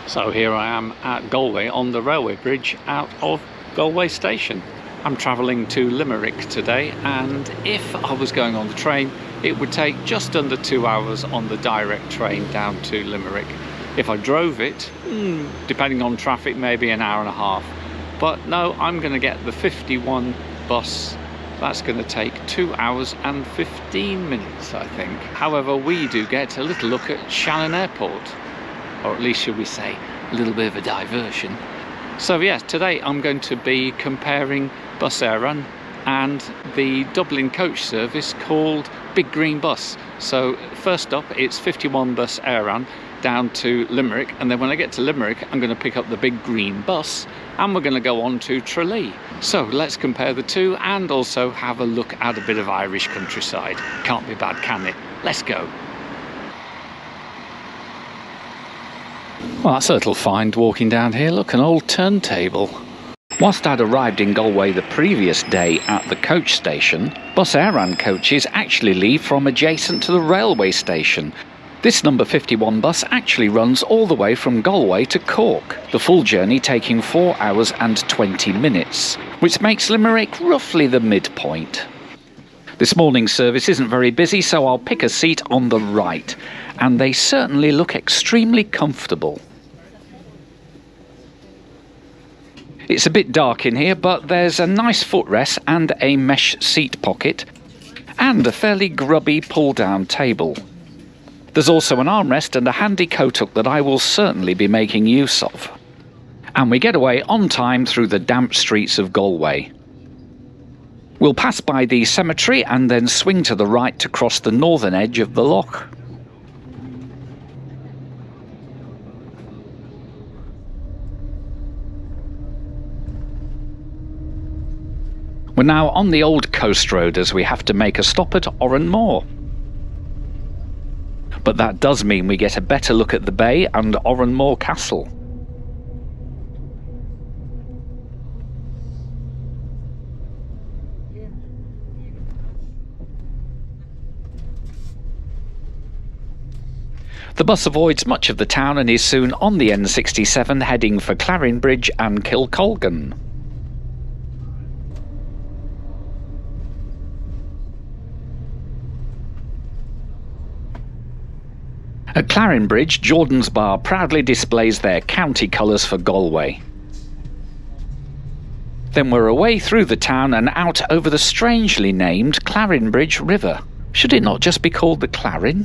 So here I am at Galway on the railway bridge out of Galway station. I'm travelling to Limerick today, and if I was going on the train it would take just under 2 hours on the direct train down to Limerick. If I drove it, depending on traffic, maybe an hour and a half. But no, I'm going to get the 51 bus. That's going to take 2 hours and 15 minutes, I think. However, we do get a little look at Shannon Airport. Or at least, should we say, a little bit of a diversion. So yes, today I'm going to be comparing Bus Éireann and the Dublin Coach service called Big Green Bus. So first up, it's 51 Bus Éireann down to Limerick, and then when I get to Limerick I'm going to pick up the Big Green Bus and we're going to go on to Tralee. So let's compare the two and also have a look at a bit of Irish countryside. Can't be bad, can it? Let's go. Well, that's a little find walking down here. Look, an old turntable. Whilst I'd arrived in Galway the previous day at the coach station, Bus Éireann coaches actually leave from adjacent to the railway station. This number 51 bus actually runs all the way from Galway to Cork, the full journey taking 4 hours and 20 minutes, which makes Limerick roughly the midpoint. This morning's service isn't very busy, so I'll pick a seat on the right, and they certainly look extremely comfortable. It's a bit dark in here, but there's a nice footrest and a mesh seat pocket, and a fairly grubby pull-down table. There's also an armrest and a handy coat hook that I will certainly be making use of. And we get away on time through the damp streets of Galway. We'll pass by the cemetery and then swing to the right to cross the northern edge of the loch. We're now on the old coast road as we have to make a stop at Oranmore. But that does mean we get a better look at the bay and Oranmore Castle. The bus avoids much of the town and is soon on the N67 heading for Clare Bridge and Kilcolgan. At Clare Bridge, Jordan's Bar proudly displays their county colours for Galway. Then we're away through the town and out over the strangely named Clarenbridge River. Should it not just be called the Clarin?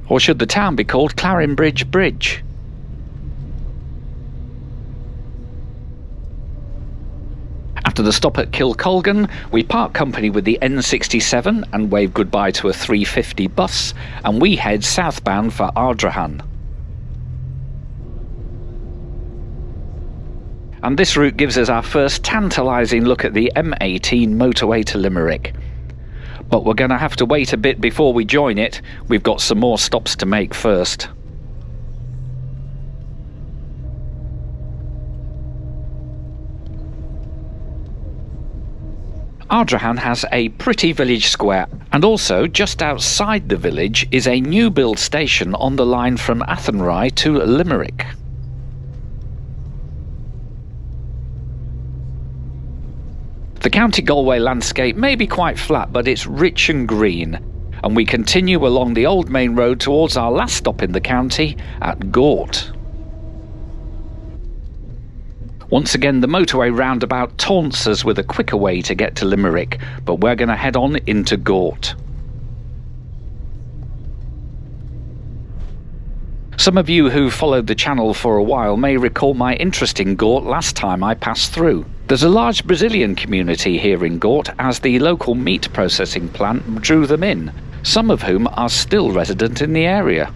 Or should the town be called Clarenbridge Bridge? After the stop at Kilcolgan, we part company with the N67 and wave goodbye to a 350 bus, and we head southbound for Ardrahan. And this route gives us our first tantalising look at the M18 motorway to Limerick. But we're going to have to wait a bit before we join it. We've got some more stops to make first. Ardrahan has a pretty village square, and also just outside the village is a new build station on the line from Athenry to Limerick. The County Galway landscape may be quite flat, but it's rich and green, and we continue along the old main road towards our last stop in the county at Gort. Once again, the motorway roundabout taunts us with a quicker way to get to Limerick, but we're going to head on into Gort. Some of you who followed the channel for a while may recall my interest in Gort last time I passed through. There's a large Brazilian community here in Gort, as the local meat processing plant drew them in, some of whom are still resident in the area.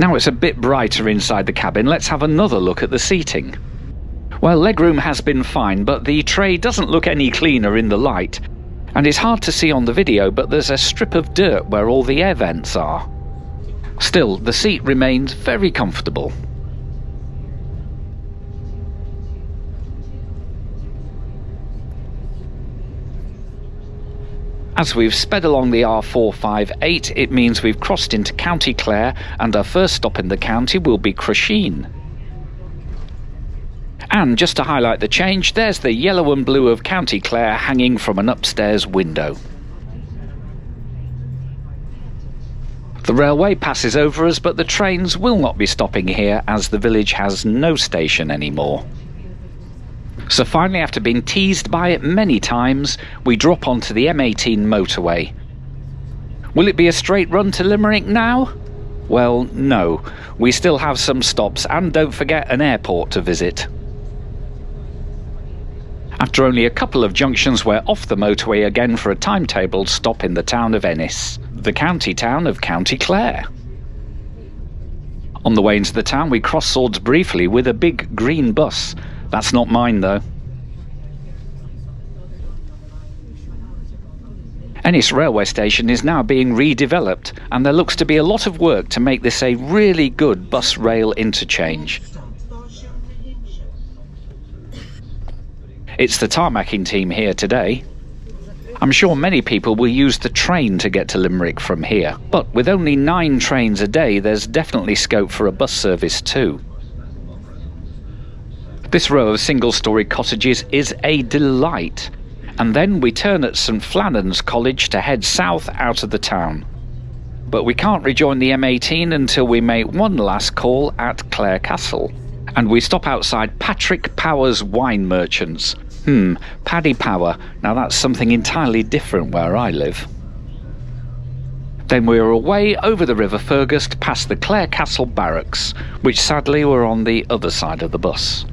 Now it's a bit brighter inside the cabin, let's have another look at the seating. Well, legroom has been fine, but the tray doesn't look any cleaner in the light, and it's hard to see on the video, but there's a strip of dirt where all the air vents are. Still, the seat remains very comfortable. As we've sped along the R458, it means we've crossed into County Clare, and our first stop in the county will be Tralee. And just to highlight the change, there's the yellow and blue of County Clare hanging from an upstairs window. The railway passes over us, but the trains will not be stopping here as the village has no station anymore. So finally, after being teased by it many times, we drop onto the M18 motorway. Will it be a straight run to Limerick now? Well, no. We still have some stops, and don't forget an airport to visit. After only a couple of junctions, we're off the motorway again for a timetabled stop in the town of Ennis, the county town of County Clare. On the way into the town, we cross swords briefly with a big green bus. That's not mine, though. Ennis railway station is now being redeveloped, and there looks to be a lot of work to make this a really good bus-rail interchange. It's the tarmacking team here today. I'm sure many people will use the train to get to Limerick from here, but with only 9 trains a day, there's definitely scope for a bus service too. This row of single-storey cottages is a delight, and then we turn at St Flannan's College to head south out of the town. But we can't rejoin the M18 until we make one last call at Clare Castle, and we stop outside Patrick Power's Wine Merchants. Paddy Power, now that's something entirely different where I live. Then we are away over the River Fergus past the Clare Castle Barracks, which sadly were on the other side of the bus.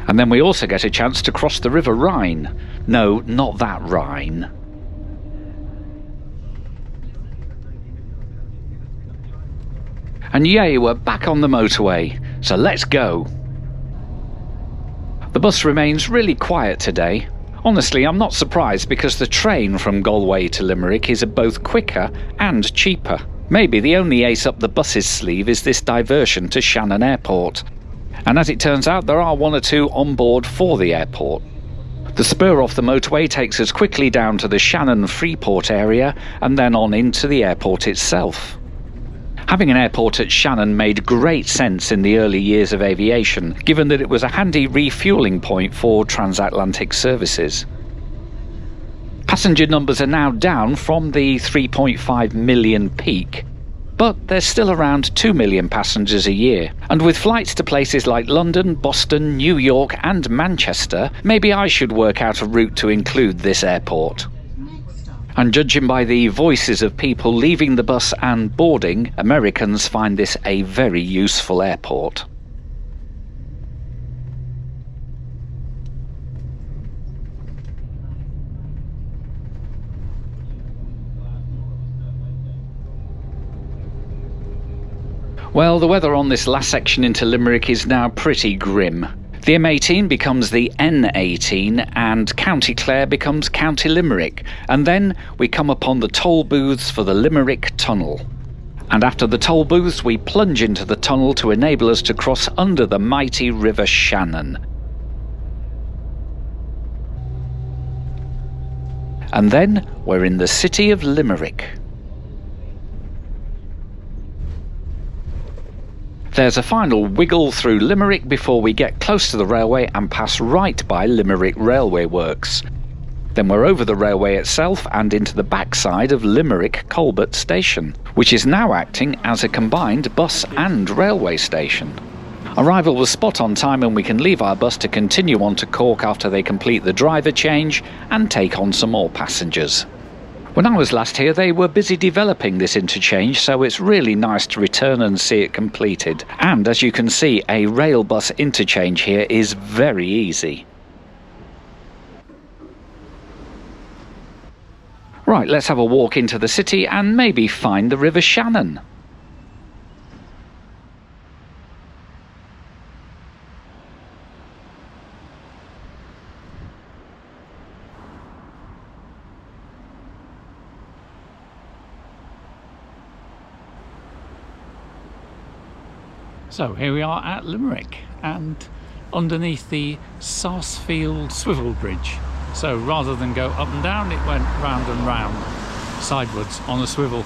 And then we also get a chance to cross the River Rhine. No, not that Rhine. And yay, we're back on the motorway, so let's go. The bus remains really quiet today. Honestly, I'm not surprised because the train from Galway to Limerick is both quicker and cheaper. Maybe the only ace up the bus's sleeve is this diversion to Shannon Airport. And as it turns out, there are 1 or 2 on board for the airport. The spur off the motorway takes us quickly down to the Shannon Freeport area and then on into the airport itself. Having an airport at Shannon made great sense in the early years of aviation, given that it was a handy refuelling point for transatlantic services. Passenger numbers are now down from the 3.5 million peak, but there's still around 2 million passengers a year, and with flights to places like London, Boston, New York and Manchester, maybe I should work out a route to include this airport. And judging by the voices of people leaving the bus and boarding, Americans find this a very useful airport. Well, the weather on this last section into Limerick is now pretty grim. The M18 becomes the N18 and County Clare becomes County Limerick, and then we come upon the toll booths for the Limerick Tunnel. And after the toll booths we plunge into the tunnel to enable us to cross under the mighty River Shannon. And then we're in the city of Limerick. There's a final wiggle through Limerick before we get close to the railway and pass right by Limerick Railway Works. Then we're over the railway itself and into the backside of Limerick Colbert Station, which is now acting as a combined bus and railway station. Arrival was spot on time and we can leave our bus to continue on to Cork after they complete the driver change and take on some more passengers. When I was last here, they were busy developing this interchange, so it's really nice to return and see it completed. And as you can see, a rail bus interchange here is very easy. Right, let's have a walk into the city and maybe find the River Shannon. So here we are at Limerick and underneath the Sarsfield Swivel Bridge. So rather than go up and down, it went round and round, sidewards on a swivel.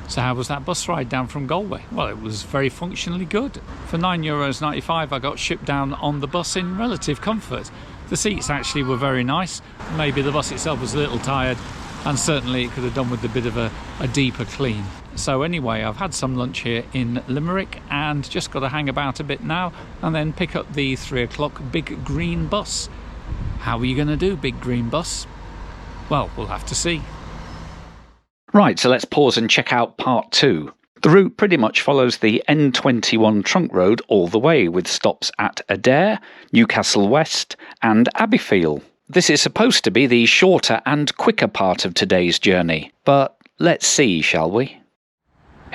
So how was that bus ride down from Galway? Well, it was very functionally good. For €9.95 I got shipped down on the bus in relative comfort. The seats actually were very nice. Maybe the bus itself was a little tired, and certainly it could have done with a bit of a deeper clean. So anyway, I've had some lunch here in Limerick and just got to hang about a bit now and then pick up the 3 o'clock big green bus. How are you going to do, big green bus? Well, we'll have to see. Right, so let's pause and check out part 2. The route pretty much follows the N21 trunk road all the way, with stops at Adair, Newcastle West and Abbeyfield. This is supposed to be the shorter and quicker part of today's journey, but let's see, shall we?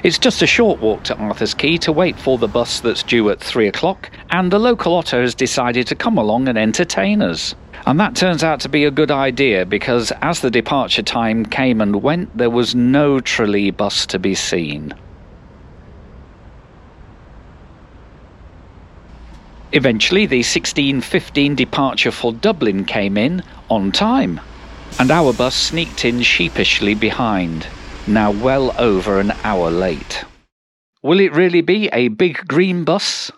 It's just a short walk to Arthur's Quay to wait for the bus that's due at 3 o'clock, and the local Otto has decided to come along and entertain us. And that turns out to be a good idea, because as the departure time came and went, there was no Tralee bus to be seen. Eventually, the 16:15 departure for Dublin came in on time, and our bus sneaked in sheepishly behind, now well over an hour late. Will it really be a big green bus?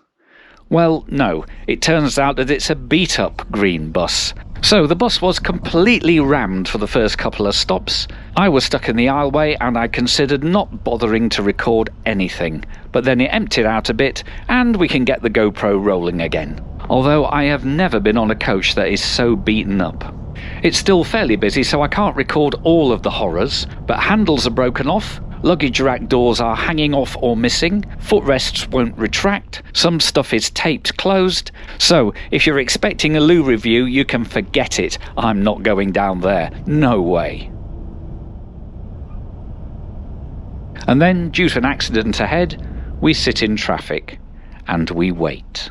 Well, no, it turns out that it's a beat-up green bus. So the bus was completely rammed for the first couple of stops. I was stuck in the aisleway and I considered not bothering to record anything. But then it emptied out a bit and we can get the GoPro rolling again. Although I have never been on a coach that is so beaten up. It's still fairly busy, so I can't record all of the horrors, but handles are broken off, luggage rack doors are hanging off or missing, footrests won't retract, some stuff is taped closed. So if you're expecting a loo review, you can forget it. I'm not going down there. No way. And then, due to an accident ahead, we sit in traffic and we wait.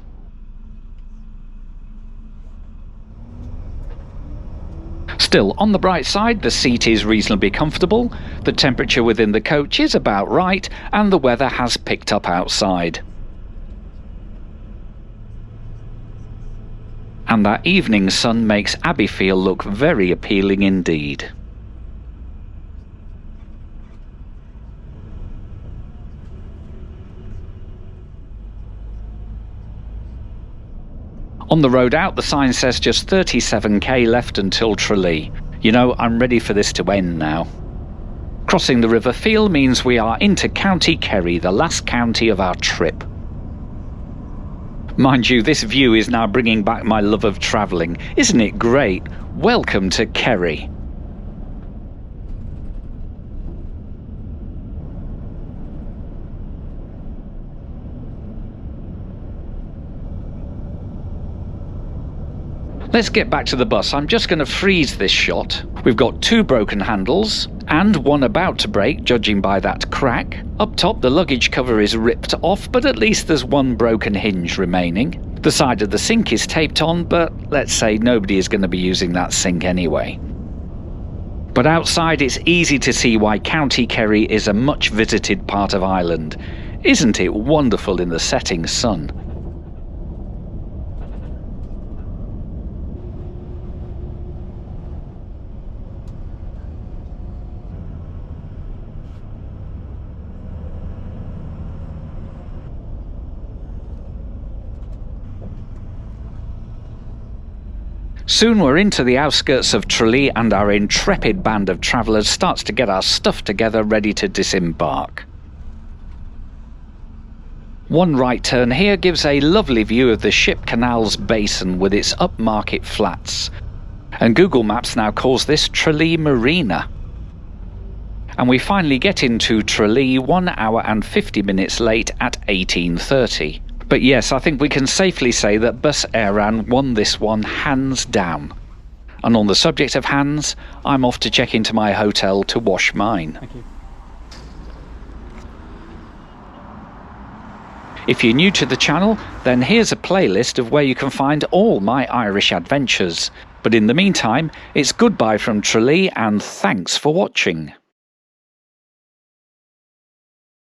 Still, on the bright side, the seat is reasonably comfortable, the temperature within the coach is about right, and the weather has picked up outside. And that evening sun makes Abbeyfield look very appealing indeed. On the road out, the sign says just 37k left until Tralee. You know, I'm ready for this to end now. Crossing the River Feel means we are into County Kerry, the last county of our trip. Mind you, this view is now bringing back my love of travelling. Isn't it great? Welcome to Kerry. Let's get back to the bus. I'm just going to freeze this shot. We've got 2 broken handles, and one about to break, judging by that crack. Up top, the luggage cover is ripped off, but at least there's one broken hinge remaining. The side of the sink is taped on, but let's say nobody is going to be using that sink anyway. But outside, it's easy to see why County Kerry is a much visited part of Ireland. Isn't it wonderful in the setting sun? Soon we're into the outskirts of Tralee and our intrepid band of travellers starts to get our stuff together ready to disembark. One right turn here gives a lovely view of the Ship Canals Basin with its upmarket flats. And Google Maps now calls this Tralee Marina. And we finally get into Tralee 1 hour and 50 minutes late at 18:30. But yes, I think we can safely say that Bus Éireann won this one hands down. And on the subject of hands, I'm off to check into my hotel to wash mine. Thank you. If you're new to the channel, then here's a playlist of where you can find all my Irish adventures. But in the meantime, it's goodbye from Tralee and thanks for watching.